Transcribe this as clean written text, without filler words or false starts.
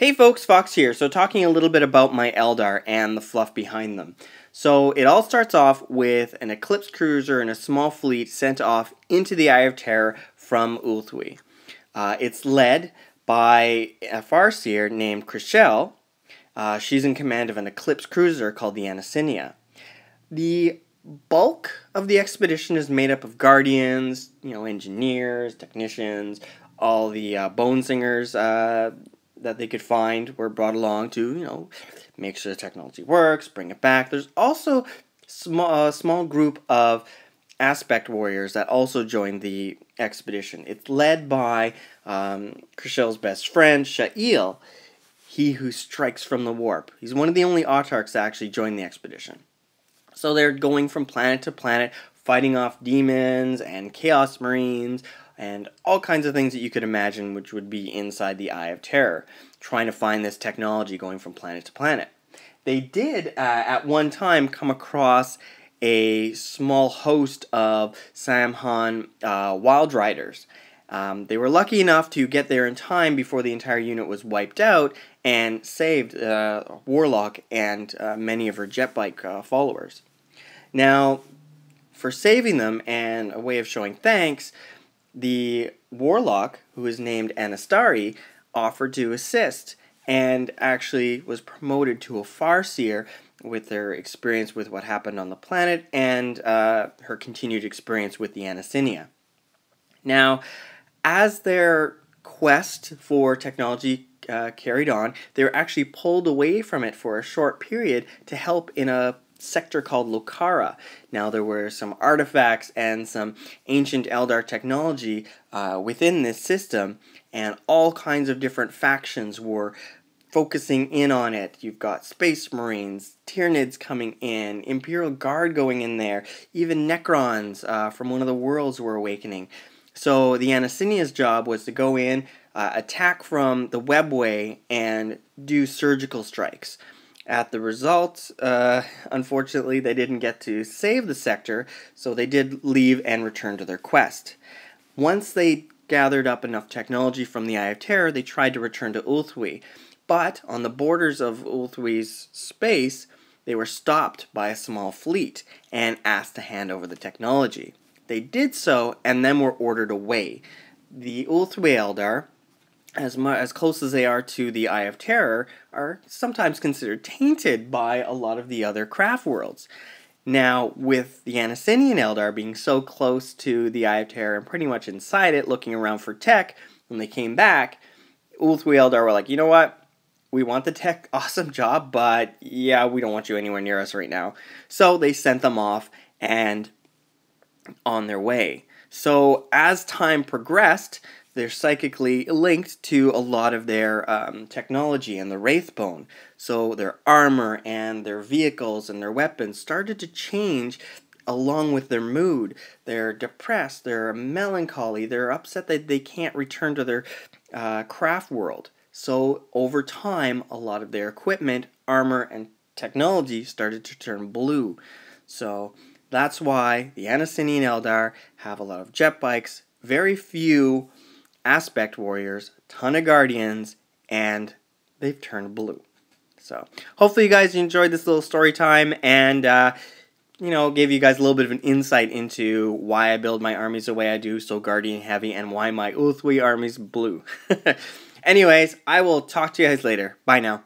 Hey folks, Fox here. So talking a little bit about my Eldar and the fluff behind them. So it all starts off with an Eclipse cruiser and a small fleet sent off into the Eye of Terror from Ulthuii. It's led by a Farseer named Chriselle. She's in command of an Eclipse cruiser called the Anasinia. The bulk of the expedition is made up of guardians, engineers, technicians, all the bone singers that they could find were brought along to, make sure the technology works, bring it back. There's also a small group of aspect warriors that also joined the expedition. It's led by Chriselle's best friend, Sha'il, he who strikes from the warp. He's one of the only autarchs that actually joined the expedition. So they're going from planet to planet, fighting off demons and chaos marines, and all kinds of things that you could imagine which would be inside the Eye of Terror, trying to find this technology going from planet to planet. They did, at one time, come across a small host of Samhan Wild Riders. They were lucky enough to get there in time before the entire unit was wiped out and saved Warlock and many of her jet bike followers. Now, for saving them and a way of showing thanks, the Warlock, who is named Anastari, offered to assist and actually was promoted to a Farseer with their experience with what happened on the planet and her continued experience with the Anasinia. Now, as their quest for technology carried on, they were actually pulled away from it for a short period to help in a sector called Lokara. Now, there were some artifacts and some ancient Eldar technology within this system, and all kinds of different factions were focusing in on it. You've got Space Marines, Tyranids coming in, Imperial Guard going in there, even Necrons from one of the worlds were awakening. So the Anasinia's job was to go in, attack from the webway, and do surgical strikes. At the result, unfortunately, they didn't get to save the sector, so they did leave and return to their quest. Once they gathered up enough technology from the Eye of Terror, they tried to return to Ulthuii. But on the borders of Ulthuii's space, they were stopped by a small fleet and asked to hand over the technology. They did so and then were ordered away. The Ulthuii Eldar, as close as they are to the Eye of Terror, are sometimes considered tainted by a lot of the other craft worlds. Now, with the Anasinian Eldar being so close to the Eye of Terror and pretty much inside it, looking around for tech, when they came back, Ulthuii Eldar were like, you know what? We want the tech, awesome job, but yeah, we don't want you anywhere near us right now. So they sent them off and on their way. So as time progressed, they're psychically linked to a lot of their technology and the Wraithbone. So their armor and their vehicles and their weapons started to change along with their mood. They're depressed, they're melancholy, they're upset that they can't return to their craft world. So over time, a lot of their equipment, armor, and technology started to turn blue. So that's why the Anasinian Eldar have a lot of jet bikes, very few aspect warriors, a ton of guardians, and they've turned blue. So hopefully you guys enjoyed this little story time and gave you guys a little bit of an insight into why I build my armies the way I do, so guardian heavy, and why my Ulthuii army's blue. Anyways, I will talk to you guys later. Bye now.